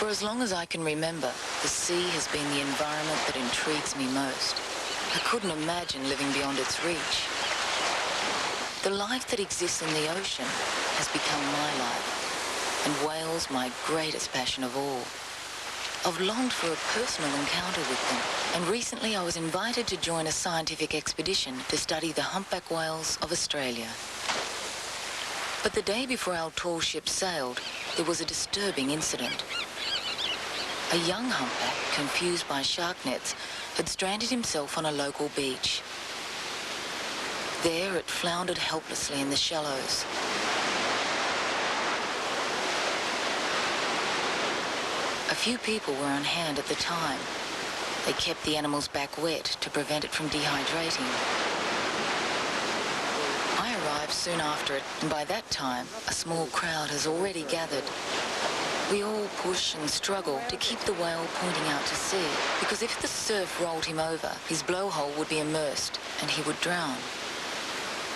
For as long as I can remember, the sea has been the environment that intrigues me most. I couldn't imagine living beyond its reach. The life that exists in the ocean has become my life, and whales my greatest passion of all. I've longed for a personal encounter with them, and recently I was invited to join a scientific expedition to study the humpback whales of Australia. But the day before our tall ship sailed, there was a disturbing incident. A young humpback, confused by shark nets, had stranded himself on a local beach. There it floundered helplessly in the shallows. A few people were on hand at the time. They kept the animal's back wet to prevent it from dehydrating. I arrived soon after it, and by that time, a small crowd has already gathered. We all push and struggle to keep the whale pointing out to sea, because if the surf rolled him over, his blowhole would be immersed and he would drown.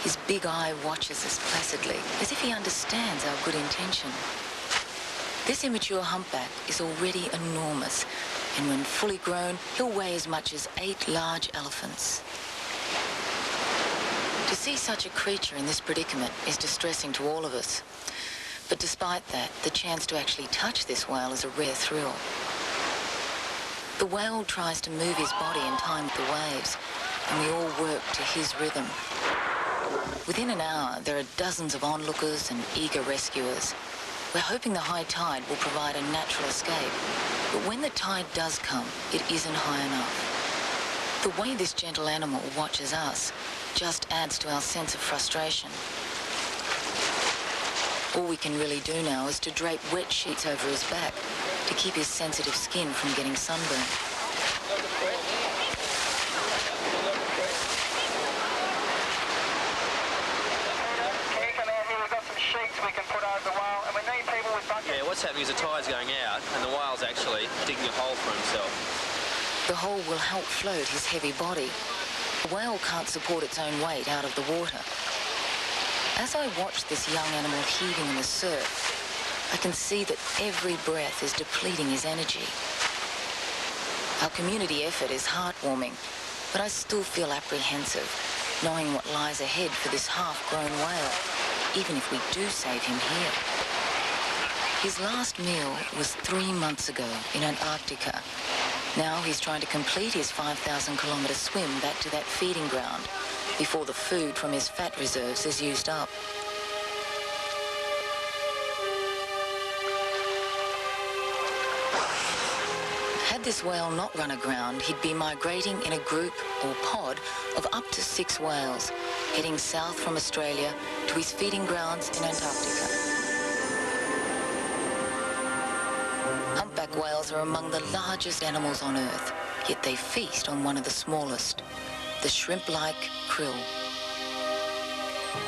His big eye watches us placidly, as if he understands our good intention. This immature humpback is already enormous, and when fully grown, he'll weigh as much as 8 large elephants. To see such a creature in this predicament is distressing to all of us. But despite that, the chance to actually touch this whale is a rare thrill. The whale tries to move his body in time with the waves, and we all work to his rhythm. Within an hour, there are dozens of onlookers and eager rescuers. We're hoping the high tide will provide a natural escape, but when the tide does come, it isn't high enough. The way this gentle animal watches us just adds to our sense of frustration. All we can really do now is to drape wet sheets over his back to keep his sensitive skin from getting sunburned. What's happening is the tide's going out and the whale's actually digging a hole for himself. The hole will help float his heavy body. The whale can't support its own weight out of the water. As I watch this young animal heaving in the surf, I can see that every breath is depleting his energy. Our community effort is heartwarming, but I still feel apprehensive, knowing what lies ahead for this half-grown whale, even if we do save him here. His last meal was 3 months ago in Antarctica. Now he's trying to complete his 5,000-kilometre swim back to that feeding ground before the food from his fat reserves is used up. Had this whale not run aground, he'd be migrating in a group or pod of up to 6 whales, heading south from Australia to his feeding grounds in Antarctica. Humpback whales are among the largest animals on Earth, yet they feast on one of the smallest, the shrimp-like krill.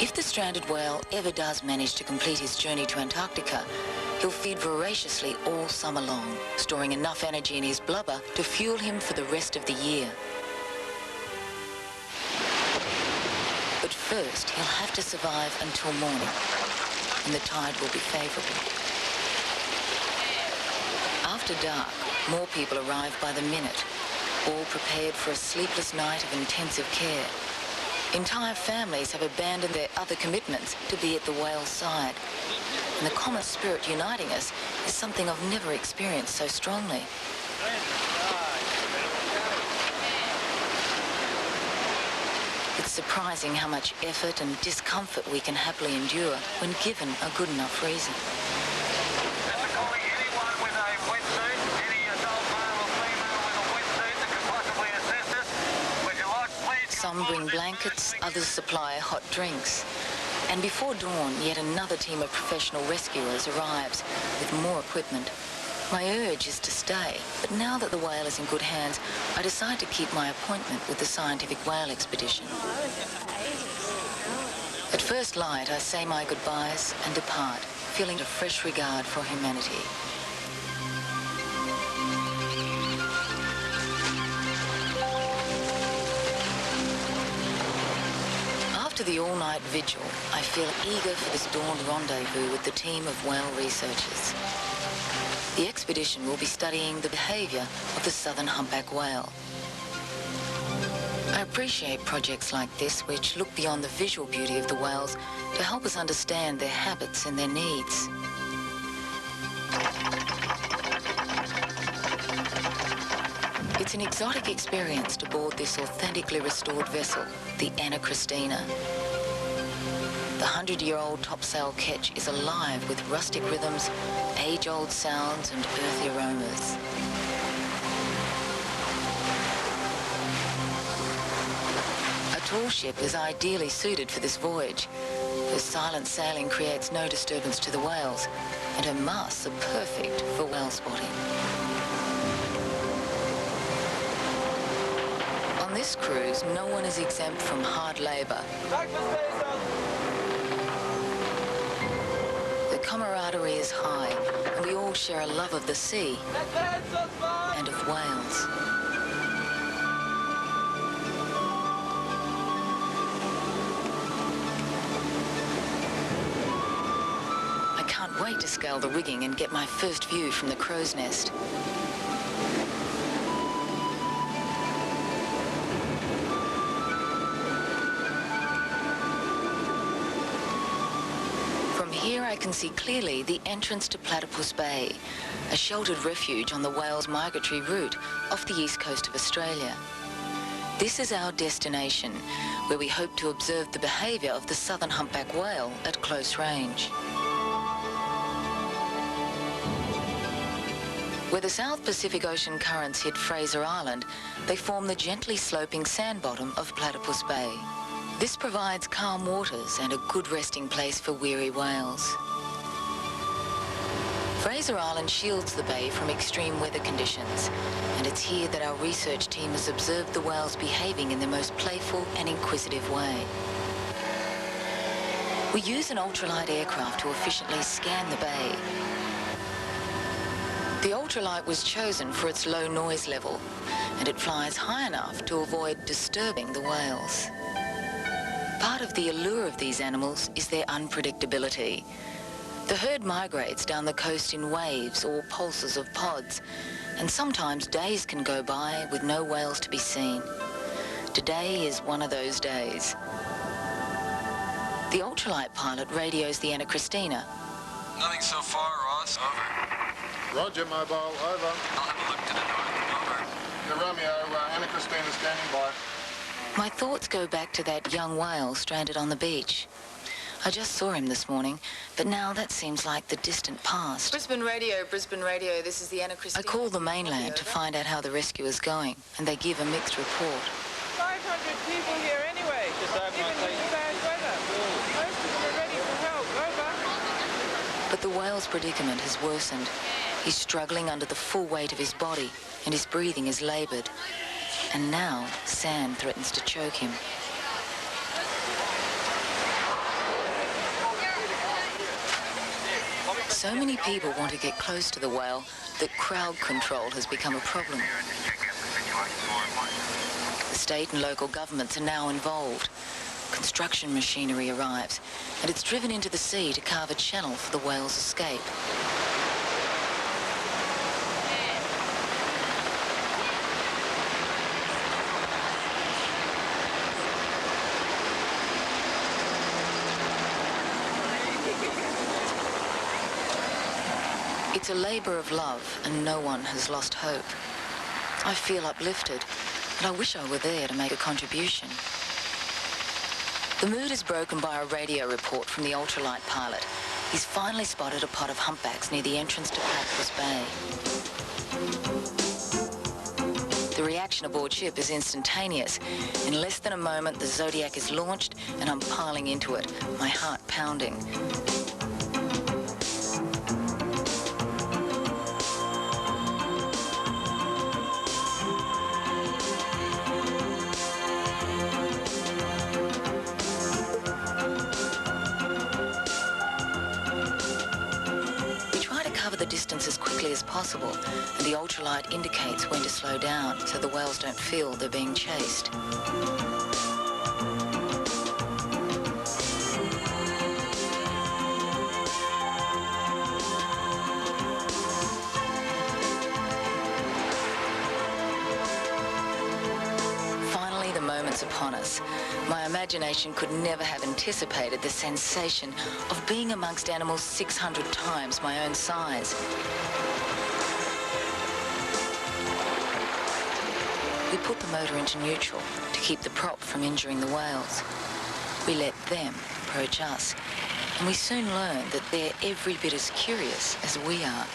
If the stranded whale ever does manage to complete his journey to Antarctica, he'll feed voraciously all summer long, storing enough energy in his blubber to fuel him for the rest of the year. But first, he'll have to survive until morning, and the tide will be favourable. After dark, more people arrive by the minute, all prepared for a sleepless night of intensive care. Entire families have abandoned their other commitments to be at the whale's side. And the common spirit uniting us is something I've never experienced so strongly. It's surprising how much effort and discomfort we can happily endure when given a good enough reason. Some bring blankets, others supply hot drinks. And before dawn, yet another team of professional rescuers arrives with more equipment. My urge is to stay, but now that the whale is in good hands, I decide to keep my appointment with the scientific whale expedition. At first light, I say my goodbyes and depart, feeling a fresh regard for humanity. After the all-night vigil, I feel eager for this dawn rendezvous with the team of whale researchers. The expedition will be studying the behaviour of the southern humpback whale. I appreciate projects like this which look beyond the visual beauty of the whales to help us understand their habits and their needs. It's an exotic experience to board this authentically restored vessel, the Anna Christina. The 100-year-old topsail ketch is alive with rustic rhythms, age-old sounds and earthy aromas. A tall ship is ideally suited for this voyage. Her silent sailing creates no disturbance to the whales, and her masts are perfect for whale spotting. On this cruise, no one is exempt from hard labour. The camaraderie is high, and we all share a love of the sea and of whales. I can't wait to scale the rigging and get my first view from the crow's nest. Here I can see clearly the entrance to Platypus Bay, a sheltered refuge on the whale's migratory route off the east coast of Australia. This is our destination, where we hope to observe the behaviour of the southern humpback whale at close range. Where the South Pacific Ocean currents hit Fraser Island, they form the gently sloping sand bottom of Platypus Bay. This provides calm waters and a good resting place for weary whales. Fraser Island shields the bay from extreme weather conditions, and it's here that our research team has observed the whales behaving in the most playful and inquisitive way. We use an ultralight aircraft to efficiently scan the bay. The ultralight was chosen for its low noise level, and it flies high enough to avoid disturbing the whales. Part of the allure of these animals is their unpredictability. The herd migrates down the coast in waves or pulses of pods, and sometimes days can go by with no whales to be seen. Today is one of those days. The ultralight pilot radios the Anna Christina. Nothing so far, Ross. Over. Roger, mobile, over. I'll have a look to the north. Over. Yeah, Romeo, Anna Christina standing by. My thoughts go back to that young whale stranded on the beach. I just saw him this morning, but now that seems like the distant past. Brisbane Radio, this is the Anna Christina. I call the mainland to find out how the rescue is going, and they give a mixed report. 500 people here anyway, even in bad weather. Most of them are ready for help. Over. But the whale's predicament has worsened. He's struggling under the full weight of his body, and his breathing is laboured. And now, sand threatens to choke him. So many people want to get close to the whale that crowd control has become a problem. The state and local governments are now involved. Construction machinery arrives, and it's driven into the sea to carve a channel for the whale's escape. It's a labour of love, and no one has lost hope. I feel uplifted, and I wish I were there to make a contribution. The mood is broken by a radio report from the ultralight pilot. He's finally spotted a pod of humpbacks near the entrance to Platypus Bay. The reaction aboard ship is instantaneous. In less than a moment, the Zodiac is launched, and I'm piling into it, my heart pounding. The distance as quickly as possible, and the ultralight indicates when to slow down so the whales don't feel they're being chased. upon us. My imagination could never have anticipated the sensation of being amongst animals 600 times my own size. We put the motor into neutral to keep the prop from injuring the whales. We let them approach us, and we soon learned that they're every bit as curious as we are.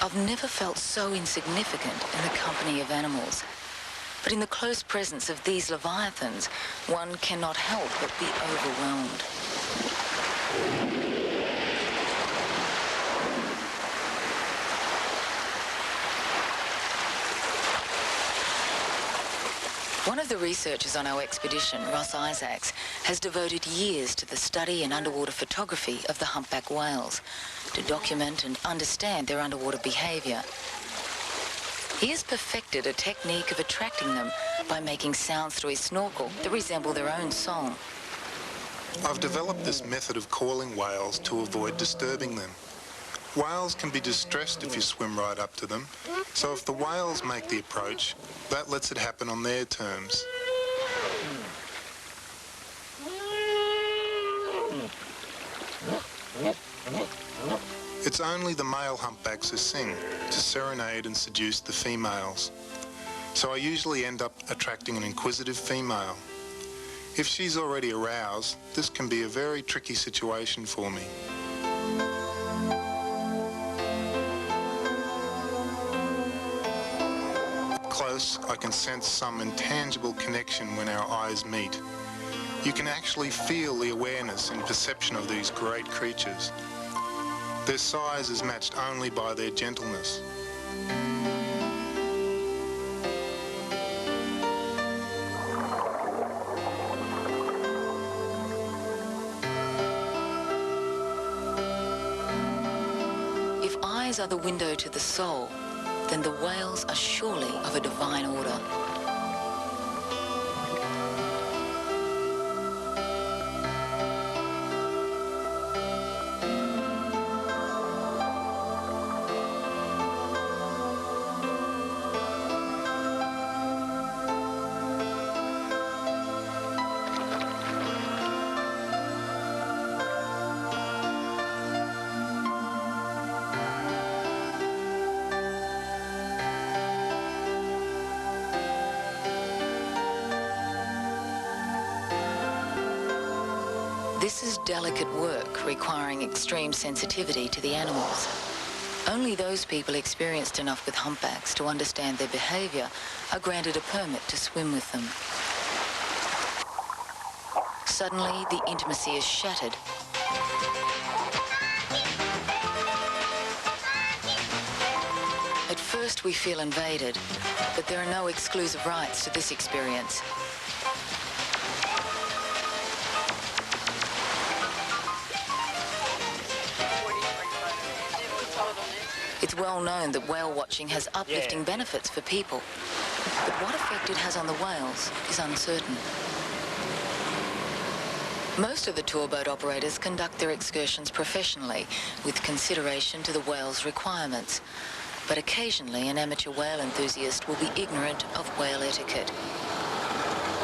I've never felt so insignificant in the company of animals. But in the close presence of these leviathans, one cannot help but be overwhelmed. One of the researchers on our expedition, Ross Isaacs, has devoted years to the study and underwater photography of the humpback whales, to document and understand their underwater behaviour. He has perfected a technique of attracting them by making sounds through his snorkel that resemble their own song. I've developed this method of calling whales to avoid disturbing them. Whales can be distressed if you swim right up to them, so if the whales make the approach, that lets it happen on their terms. It's only the male humpbacks who sing to serenade and seduce the females. So I usually end up attracting an inquisitive female. If she's already aroused, this can be a very tricky situation for me. Up close, I can sense some intangible connection when our eyes meet. You can actually feel the awareness and perception of these great creatures. Their size is matched only by their gentleness. If eyes are the window to the soul, then the whales are surely of a divine order. This is delicate work requiring extreme sensitivity to the animals. Only those people experienced enough with humpbacks to understand their behaviour are granted a permit to swim with them. Suddenly, the intimacy is shattered. At first, we feel invaded, but there are no exclusive rights to this experience. It's well known that whale watching has uplifting benefits for people, but what effect it has on the whales is uncertain. Most of the tour boat operators conduct their excursions professionally, with consideration to the whale's requirements, but occasionally an amateur whale enthusiast will be ignorant of whale etiquette.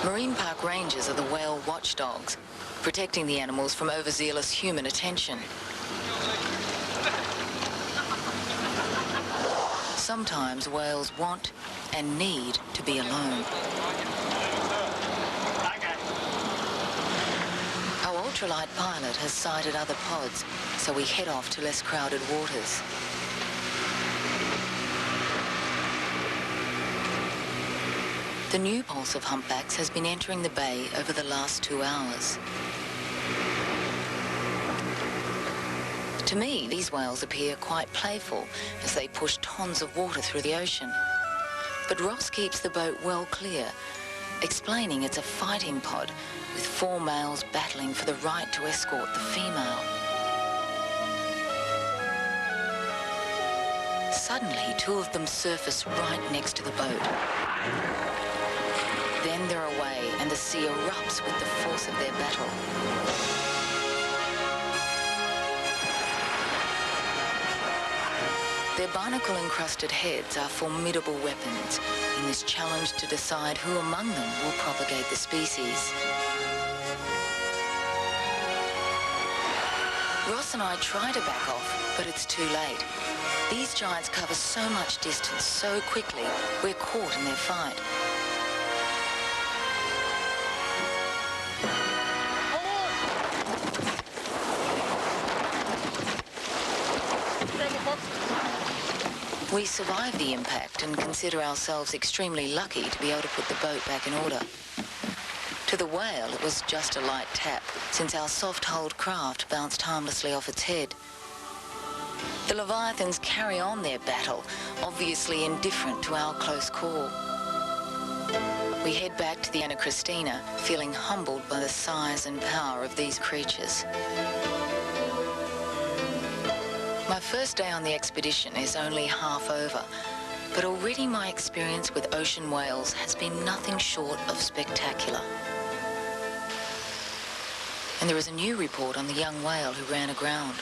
Marine park rangers are the whale watchdogs, protecting the animals from overzealous human attention. Sometimes whales want and need to be alone. Our ultralight pilot has sighted other pods, so we head off to less crowded waters. The new pulse of humpbacks has been entering the bay over the last 2 hours. To me, these whales appear quite playful as they push tons of water through the ocean. But Ross keeps the boat well clear, explaining it's a fighting pod with 4 males battling for the right to escort the female. Suddenly, 2 of them surface right next to the boat. Then they're away, and the sea erupts with the force of their battle. Their barnacle-encrusted heads are formidable weapons in this challenge to decide who among them will propagate the species. Ross and I try to back off, but it's too late. These giants cover so much distance so quickly, we're caught in their fight. We survive the impact and consider ourselves extremely lucky to be able to put the boat back in order. To the whale, it was just a light tap, since our soft-hulled craft bounced harmlessly off its head. The Leviathans carry on their battle, obviously indifferent to our close call. We head back to the Anna Christina, feeling humbled by the size and power of these creatures. My first day on the expedition is only half over, but already my experience with ocean whales has been nothing short of spectacular. And there is a new report on the young whale who ran aground.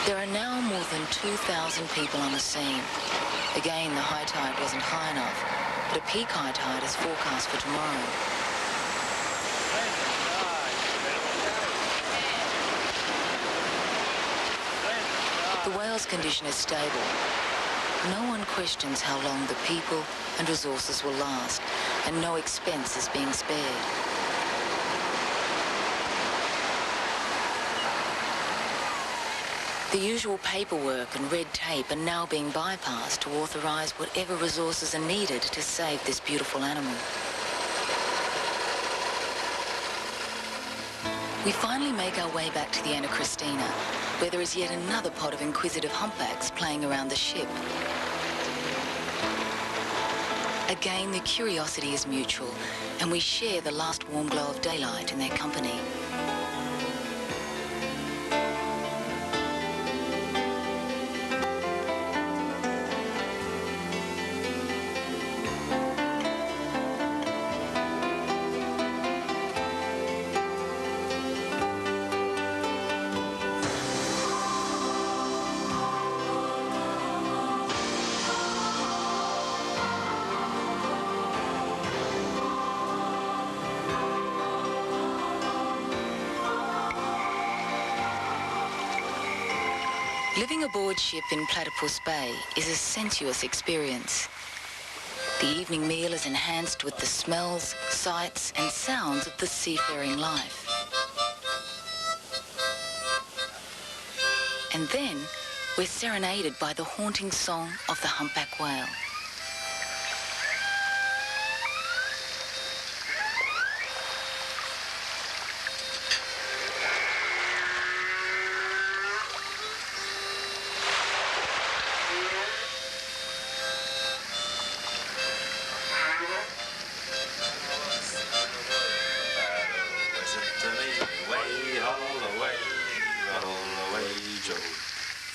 There are now more than 2,000 people on the scene. Again, the high tide wasn't high enough, but a peak high tide is forecast for tomorrow. The whale's condition is stable. No one questions how long the people and resources will last, and no expense is being spared. The usual paperwork and red tape are now being bypassed to authorize whatever resources are needed to save this beautiful animal. We finally make our way back to the Anna Christina, where there is yet another pod of inquisitive humpbacks playing around the ship. Again, the curiosity is mutual, and we share the last warm glow of daylight in their company. Living aboard ship in Platypus Bay is a sensuous experience. The evening meal is enhanced with the smells, sights and sounds of the seafaring life. And then we're serenaded by the haunting song of the humpback whale.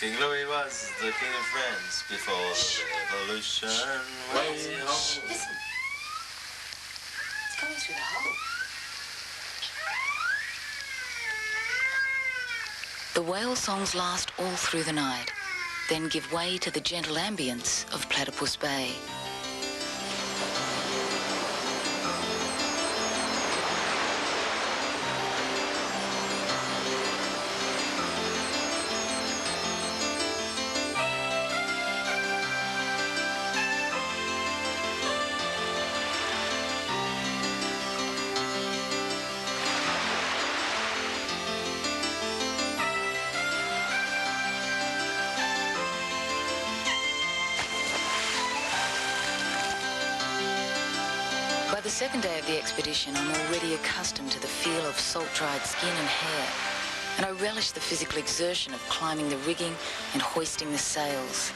King Louis was the king of France before the revolution. Listen. It's coming through the hole. The whale songs last all through the night, then give way to the gentle ambience of Platypus Bay. By the second day of the expedition, I'm already accustomed to the feel of salt-dried skin and hair, and I relish the physical exertion of climbing the rigging and hoisting the sails.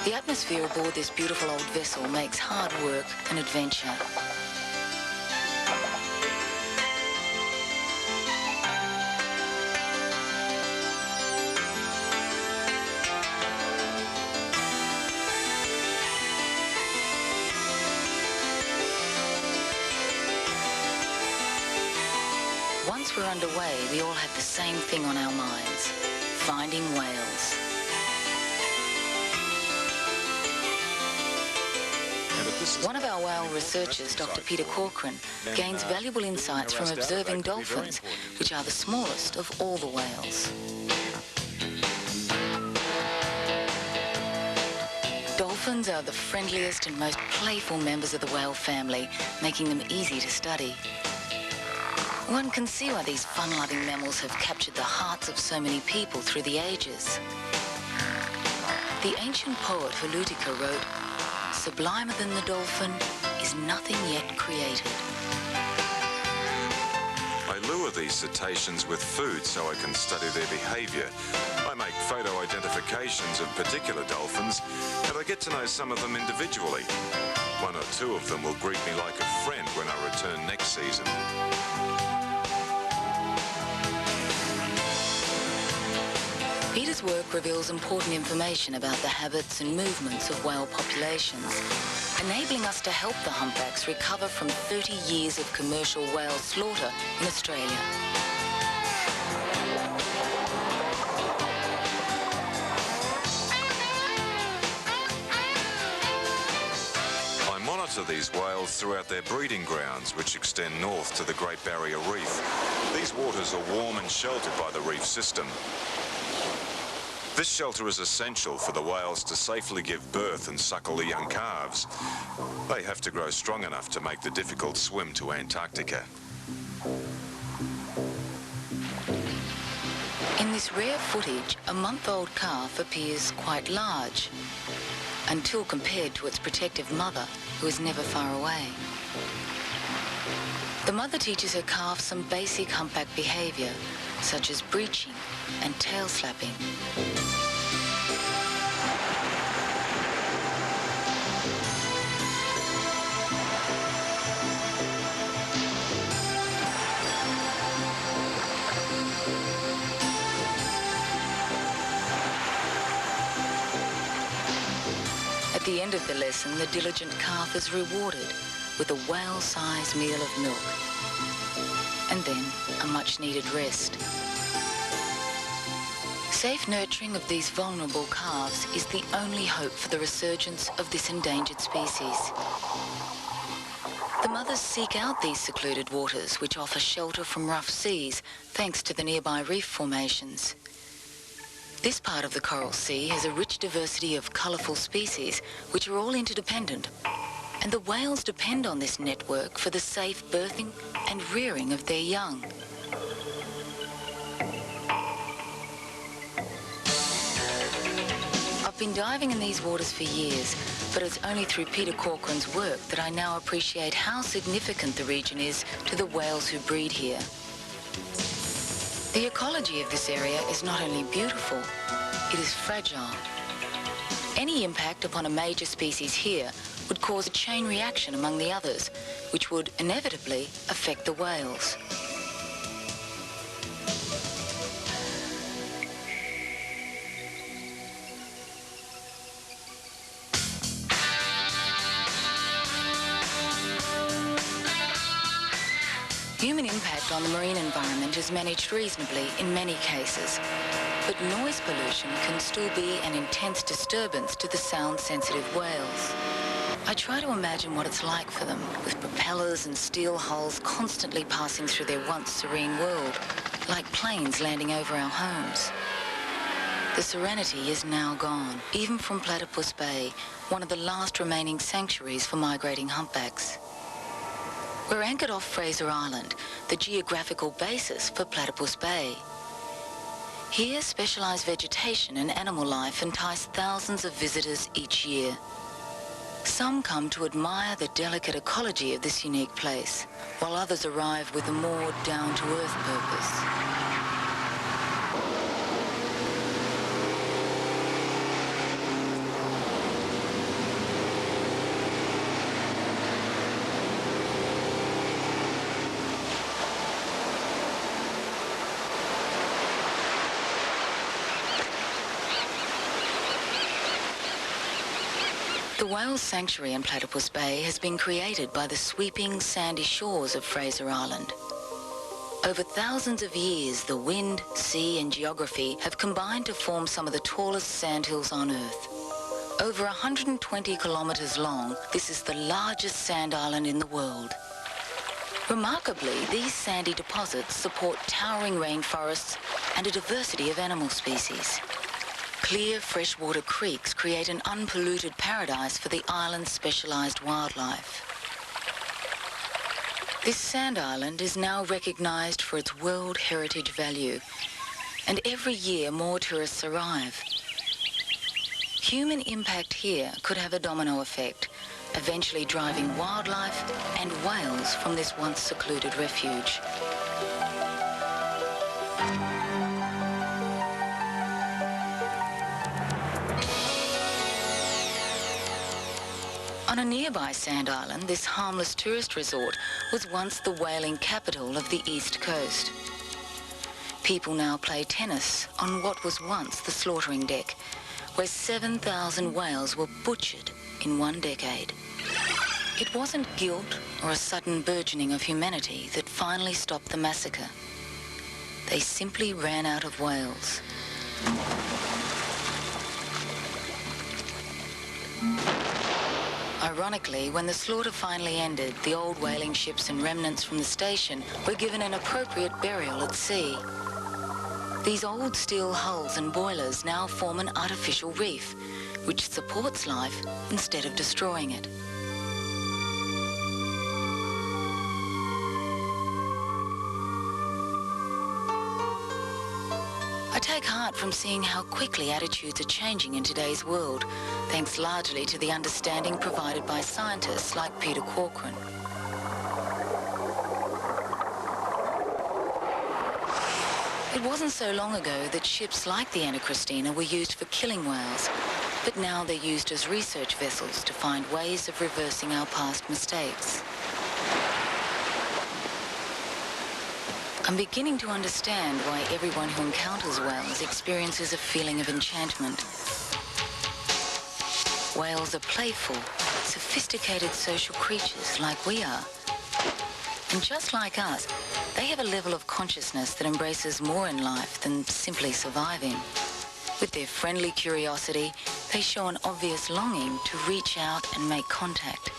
The atmosphere aboard this beautiful old vessel makes hard work an adventure. once we're underway, we all had the same thing on our minds: finding whales. One of our whale researchers, Dr. Peter Corcoran, gains valuable insights from observing dolphins, which are the smallest of all the whales. Dolphins are the friendliest and most playful members of the whale family, making them easy to study. One can see why these fun-loving mammals have captured the hearts of so many people through the ages. The ancient poet Hulutika wrote, "Sublimer than the dolphin is nothing yet created." I lure these cetaceans with food so I can study their behaviour. I make photo identifications of particular dolphins, and I get to know some of them individually. One or two of them will greet me like a friend when I return next season. Peter's work reveals important information about the habits and movements of whale populations, enabling us to help the humpbacks recover from 30 years of commercial whale slaughter in Australia. I monitor these whales throughout their breeding grounds, which extend north to the Great Barrier Reef. These waters are warm and sheltered by the reef system. This shelter is essential for the whales to safely give birth and suckle the young calves. They have to grow strong enough to make the difficult swim to Antarctica. In this rare footage, a month-old calf appears quite large, until compared to its protective mother, who is never far away. The mother teaches her calf some basic humpback behaviour, such as breaching and tail slapping. At the end of the lesson, the diligent calf is rewarded with a whale-sized meal of milk, and then a much-needed rest. Safe nurturing of these vulnerable calves is the only hope for the resurgence of this endangered species. The mothers seek out these secluded waters, which offer shelter from rough seas, thanks to the nearby reef formations. This part of the Coral Sea has a rich diversity of colourful species, which are all interdependent. And the whales depend on this network for the safe birthing and rearing of their young. I've been diving in these waters for years, but it's only through Peter Corcoran's work that I now appreciate how significant the region is to the whales who breed here. The ecology of this area is not only beautiful, it is fragile. Any impact upon a major species here would cause a chain reaction among the others, which would inevitably affect the whales. Human impact on the marine environment is managed reasonably in many cases, but noise pollution can still be an intense disturbance to the sound-sensitive whales. I try to imagine what it's like for them, with propellers and steel hulls constantly passing through their once serene world, like planes landing over our homes. The serenity is now gone, even from Platypus Bay, one of the last remaining sanctuaries for migrating humpbacks. We're anchored off Fraser Island, the geographical basis for Platypus Bay. Here, specialised vegetation and animal life entice thousands of visitors each year. Some come to admire the delicate ecology of this unique place, while others arrive with a more down-to-earth purpose. The whale sanctuary in Platypus Bay has been created by the sweeping sandy shores of Fraser Island. Over thousands of years, the wind, sea and geography have combined to form some of the tallest sandhills on Earth. Over 120 kilometres long, this is the largest sand island in the world. Remarkably, these sandy deposits support towering rainforests and a diversity of animal species. Clear freshwater creeks create an unpolluted paradise for the island's specialised wildlife. This sand island is now recognised for its World Heritage value, and every year more tourists arrive. Human impact here could have a domino effect, eventually driving wildlife and whales from this once secluded refuge. On a nearby sand island, this harmless tourist resort was once the whaling capital of the East Coast. People now play tennis on what was once the slaughtering deck, where 7,000 whales were butchered in one decade. It wasn't guilt or a sudden burgeoning of humanity that finally stopped the massacre. They simply ran out of whales. Ironically, when the slaughter finally ended, the old whaling ships and remnants from the station were given an appropriate burial at sea. These old steel hulls and boilers now form an artificial reef, which supports life instead of destroying it. I take heart from seeing how quickly attitudes are changing in today's world, thanks largely to the understanding provided by scientists like Peter Corcoran. It wasn't so long ago that ships like the Anna Christina were used for killing whales, but now they're used as research vessels to find ways of reversing our past mistakes. I'm beginning to understand why everyone who encounters whales experiences a feeling of enchantment. Whales are playful, sophisticated social creatures like we are. And just like us, they have a level of consciousness that embraces more in life than simply surviving. With their friendly curiosity, they show an obvious longing to reach out and make contact.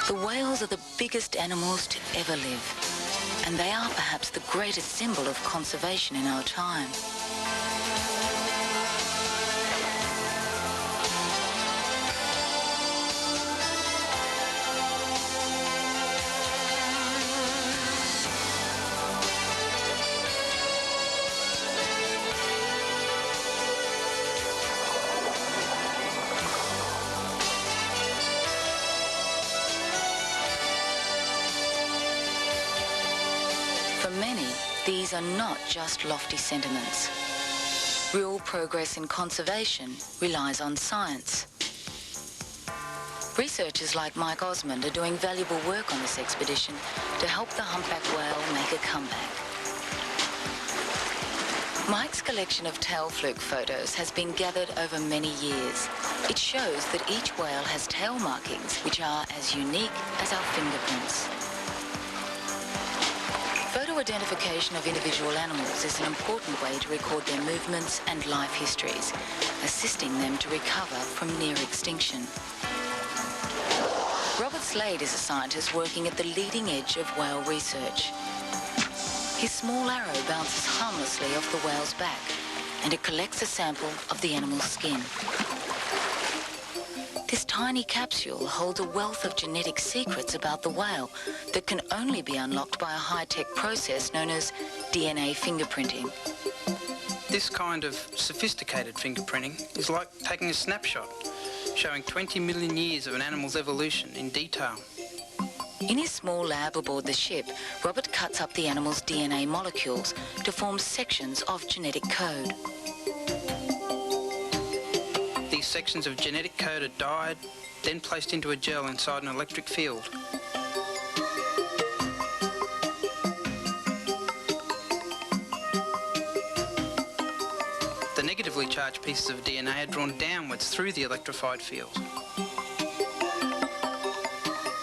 The whales are the biggest animals to ever live, and they are perhaps the greatest symbol of conservation in our time. For many, these are not just lofty sentiments. Real progress in conservation relies on science. Researchers like Mike Osmond are doing valuable work on this expedition to help the humpback whale make a comeback. Mike's collection of tail fluke photos has been gathered over many years. It shows that each whale has tail markings which are as unique as our fingerprints. Photo identification of individual animals is an important way to record their movements and life histories, assisting them to recover from near extinction. Robert Slade is a scientist working at the leading edge of whale research. His small arrow bounces harmlessly off the whale's back, and it collects a sample of the animal's skin. This tiny capsule holds a wealth of genetic secrets about the whale that can only be unlocked by a high-tech process known as DNA fingerprinting. This kind of sophisticated fingerprinting is like taking a snapshot, showing 20 million years of an animal's evolution in detail. In his small lab aboard the ship, Robert cuts up the animal's DNA molecules to form sections of genetic code. These sections of genetic code are dyed, then placed into a gel inside an electric field. negatively charged pieces of DNA are drawn downwards through the electrified field.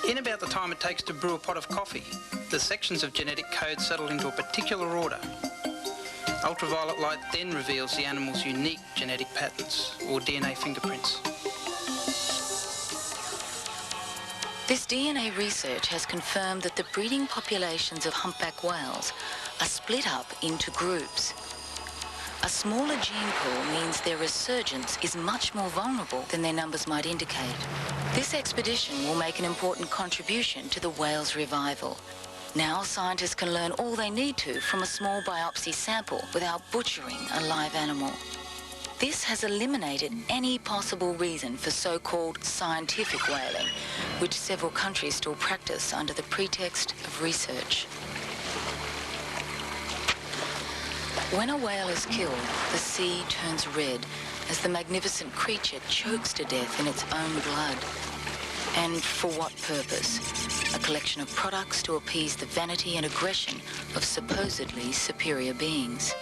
In about the time it takes to brew a pot of coffee, the sections of genetic code settle into a particular order. Ultraviolet light then reveals the animal's unique genetic patterns, or DNA fingerprints. This DNA research has confirmed that the breeding populations of humpback whales are split up into groups. A smaller gene pool means their resurgence is much more vulnerable than their numbers might indicate. This expedition will make an important contribution to the whale's revival. Now scientists can learn all they need to from a small biopsy sample without butchering a live animal. This has eliminated any possible reason for so-called scientific whaling, which several countries still practice under the pretext of research. When a whale is killed, the sea turns red as the magnificent creature chokes to death in its own blood. And for what purpose? A collection of products to appease the vanity and aggression of supposedly superior beings.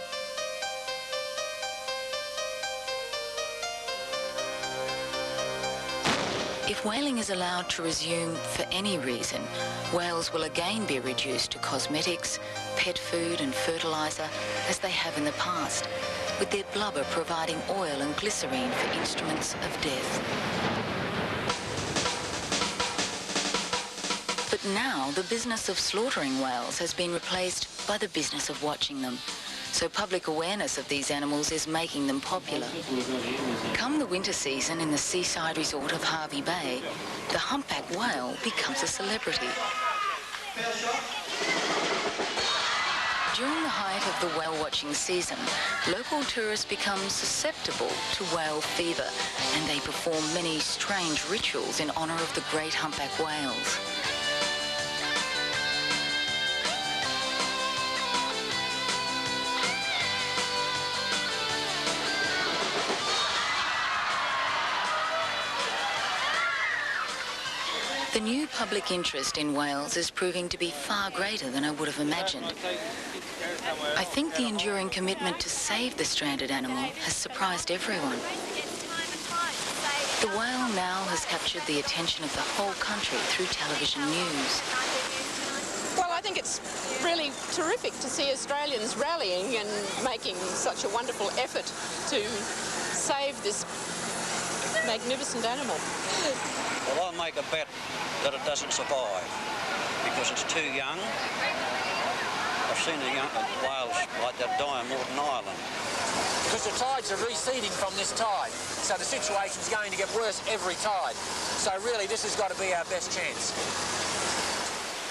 If whaling is allowed to resume for any reason, whales will again be reduced to cosmetics, pet food and fertilizer as they have in the past, with their blubber providing oil and glycerine for instruments of death. But now the business of slaughtering whales has been replaced by the business of watching them. So public awareness of these animals is making them popular. Come the winter season in the seaside resort of Hervey Bay, the humpback whale becomes a celebrity. During the height of the whale watching season, local tourists become susceptible to whale fever, and they perform many strange rituals in honour of the great humpback whales. The new public interest in whales is proving to be far greater than I would have imagined. I think the enduring commitment to save the stranded animal has surprised everyone. The whale now has captured the attention of the whole country through television news. Well, I think it's really terrific to see Australians rallying and making such a wonderful effort to save this magnificent animal. Well, I'll make a bet that it doesn't survive because it's too young. I've seen the young whales like that die on Northern Ireland. Because the tides are receding from this tide, so the situation's going to get worse every tide. So really, this has got to be our best chance.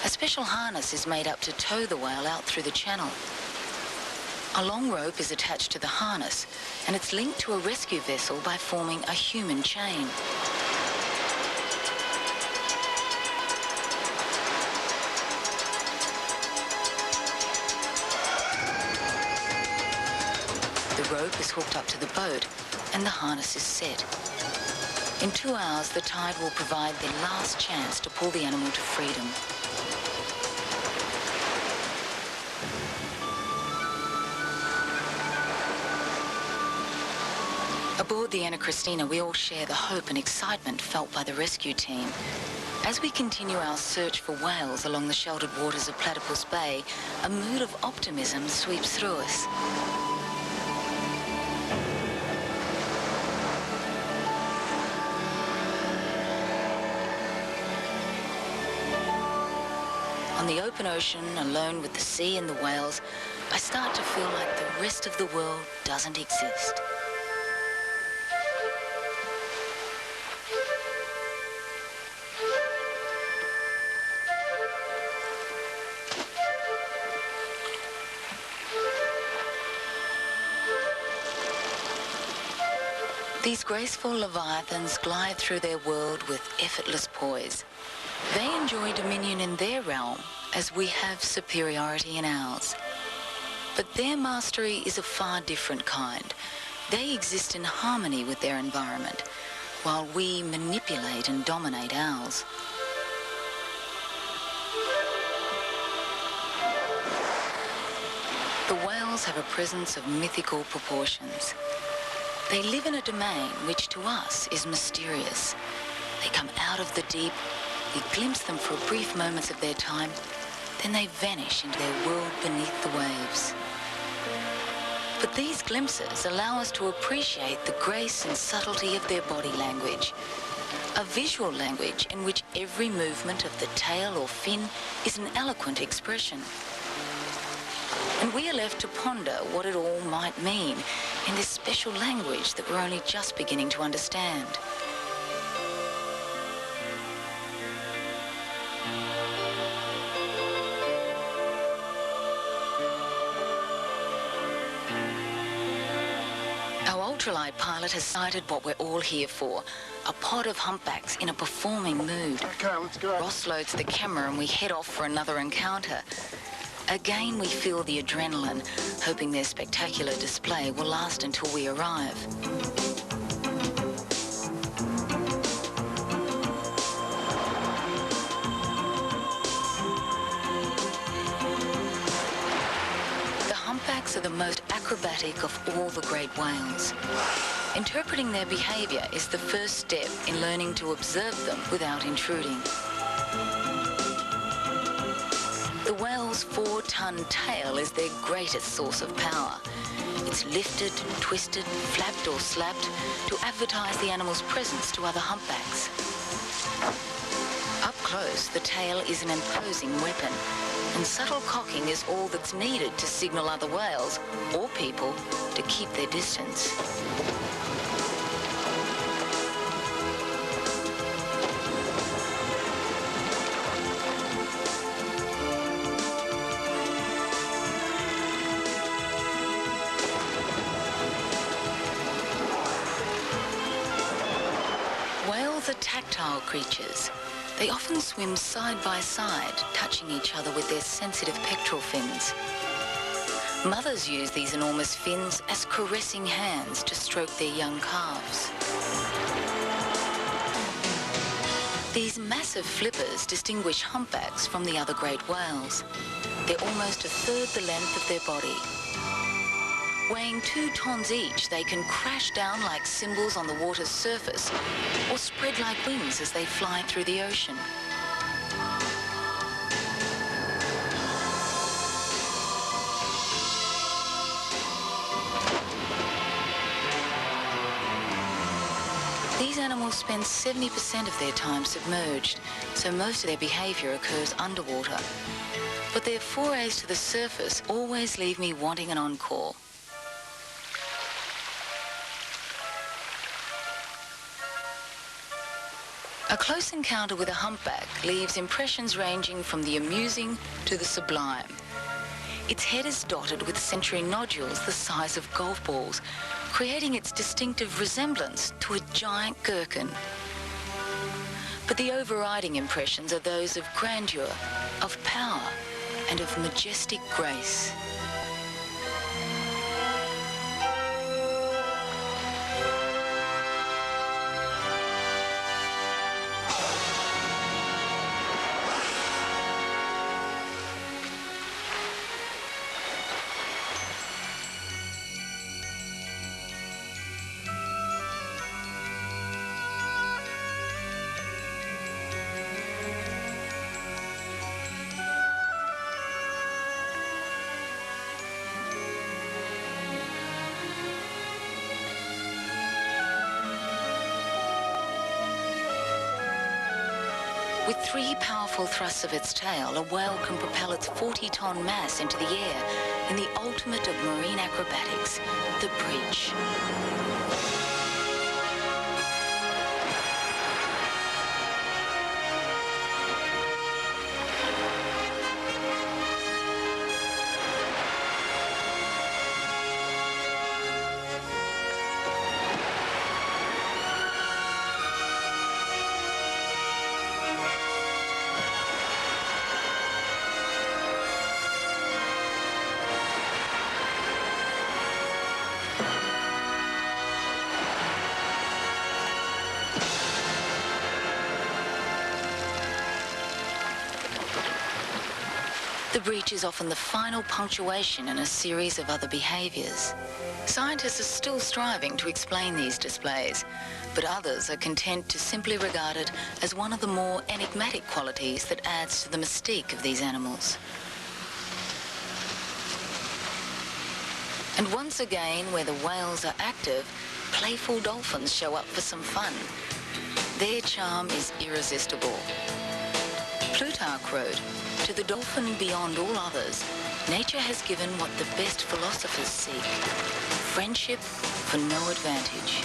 A special harness is made up to tow the whale out through the channel. A long rope is attached to the harness, and it's linked to a rescue vessel by forming a human chain. The rope is hooked up to the boat, and the harness is set. In 2 hours, the tide will provide their last chance to pull the animal to freedom. Aboard the Anna Christina, we all share the hope and excitement felt by the rescue team. As we continue our search for whales along the sheltered waters of Platypus Bay, a mood of optimism sweeps through us. On the open ocean, alone with the sea and the whales, I start to feel like the rest of the world doesn't exist. These graceful leviathans glide through their world with effortless poise. They enjoy dominion in their realm as we have superiority in ours. But their mastery is a far different kind. They exist in harmony with their environment, while we manipulate and dominate ours. The whales have a presence of mythical proportions. They live in a domain which to us is mysterious. They come out of the deep, we glimpse them for brief moments of their time, then they vanish into their world beneath the waves. But these glimpses allow us to appreciate the grace and subtlety of their body language, a visual language in which every movement of the tail or fin is an eloquent expression. And we are left to ponder what it all might mean in this special language that we're only just beginning to understand. Our ultralight pilot has sighted what we're all here for, a pod of humpbacks in a performing mood. Okay, let's go. Ross loads the camera and we head off for another encounter. Again, we feel the adrenaline, hoping their spectacular display will last until we arrive. The humpbacks are the most acrobatic of all the great whales. Interpreting their behaviour is the first step in learning to observe them without intruding. The whale's 4-ton tail is their greatest source of power. It's lifted, twisted, flapped or slapped to advertise the animal's presence to other humpbacks. Up close, the tail is an imposing weapon, and subtle cocking is all that's needed to signal other whales, or people, to keep their distance. Whales are tactile creatures. They often swim side by side, touching each other with their sensitive pectoral fins. Mothers use these enormous fins as caressing hands to stroke their young calves. These massive flippers distinguish humpbacks from the other great whales. They're almost a third the length of their body. Weighing 2 tons each, they can crash down like cymbals on the water's surface or spread like wings as they fly through the ocean. These animals spend 70% of their time submerged, so most of their behaviour occurs underwater. But their forays to the surface always leave me wanting an encore. A close encounter with a humpback leaves impressions ranging from the amusing to the sublime. Its head is dotted with sensory nodules the size of golf balls, creating its distinctive resemblance to a giant gherkin. But the overriding impressions are those of grandeur, of power, and of majestic grace. With 3 powerful thrusts of its tail, a whale can propel its 40-ton mass into the air in the ultimate of marine acrobatics, the bridge. The breach is often the final punctuation in a series of other behaviours. Scientists are still striving to explain these displays, but others are content to simply regard it as one of the more enigmatic qualities that adds to the mystique of these animals. And once again, where the whales are active, playful dolphins show up for some fun. Their charm is irresistible. Plutarch wrote, "To the dolphin beyond all others, nature has given what the best philosophers seek, friendship for no advantage."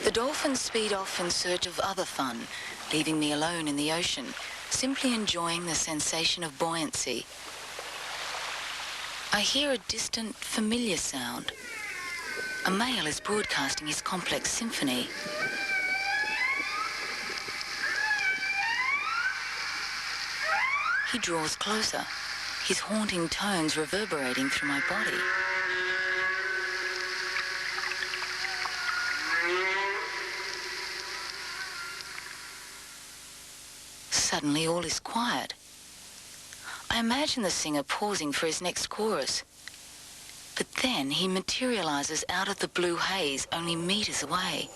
The dolphins speed off in search of other fun, leaving me alone in the ocean, simply enjoying the sensation of buoyancy. I hear a distant, familiar sound. A male is broadcasting his complex symphony. He draws closer, his haunting tones reverberating through my body. Suddenly, all is quiet. I imagine the singer pausing for his next chorus. But then he materializes out of the blue haze only meters away.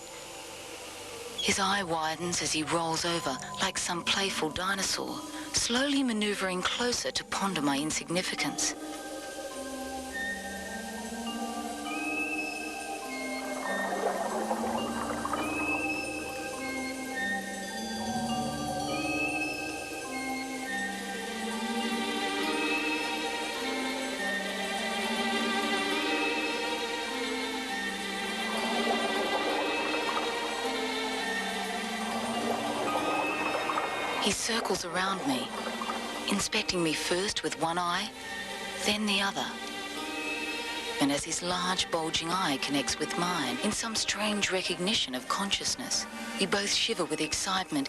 His eye widens as he rolls over like some playful dinosaur, slowly maneuvering closer to ponder my insignificance. He circles around me, inspecting me first with one eye, then the other. And as his large, bulging eye connects with mine in some strange recognition of consciousness, we both shiver with excitement.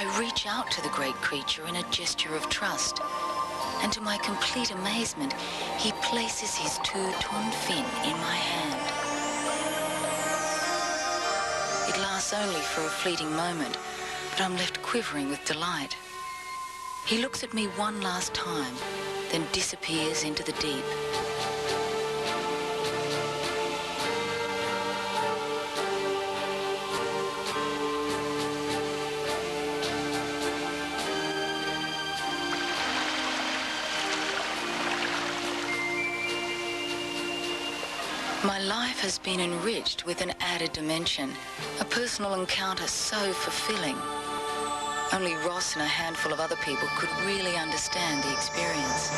I reach out to the great creature in a gesture of trust, and to my complete amazement, he places his 2-ton fin in my hand. It lasts only for a fleeting moment, but I'm left quivering with delight. He looks at me one last time, then disappears into the deep. My life has been enriched with an added dimension, a personal encounter so fulfilling. Only Ross and a handful of other people could really understand the experience.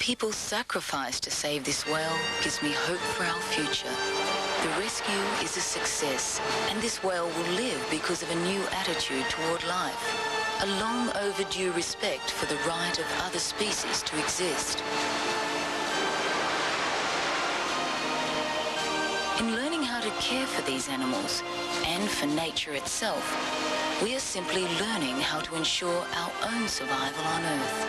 people sacrificed to save this whale gives me hope for our future. The rescue is a success, and this whale will live because of a new attitude toward life, a long overdue respect for the right of other species to exist. In learning how to care for these animals, and for nature itself, we are simply learning how to ensure our own survival on Earth.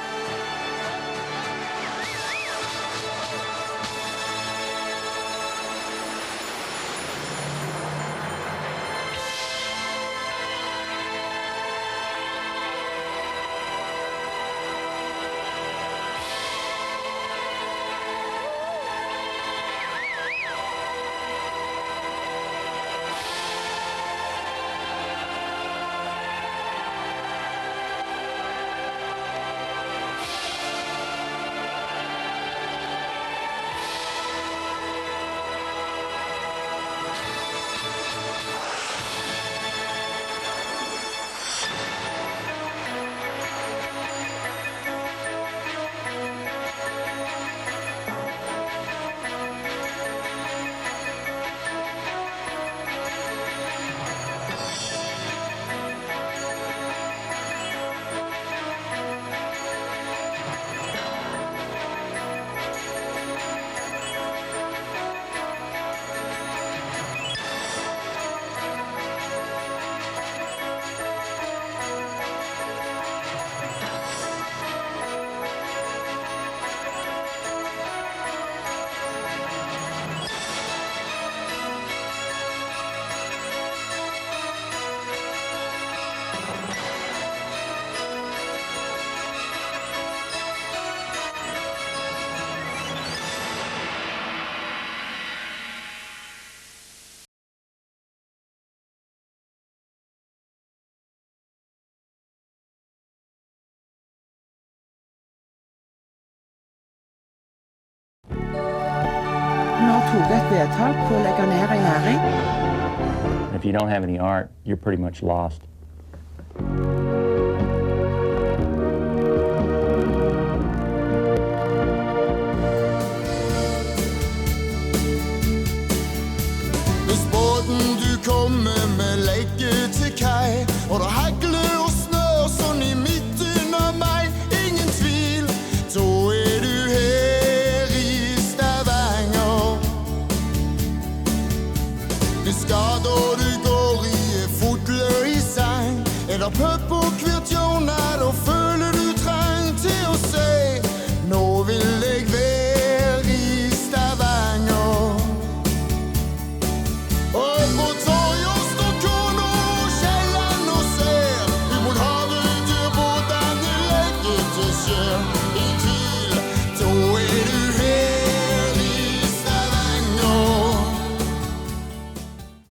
Nå tog et vedtak på å legge ned en næring. If you don't have any art, you're pretty much lost. Hvis båten du kommer med legger til kai, og det hagler og snør sånn i midt under meg, ingen tvil, da er du her i Stavanger. Det skader du går i fotløy i sang, er det pøp på hvert hjørne, da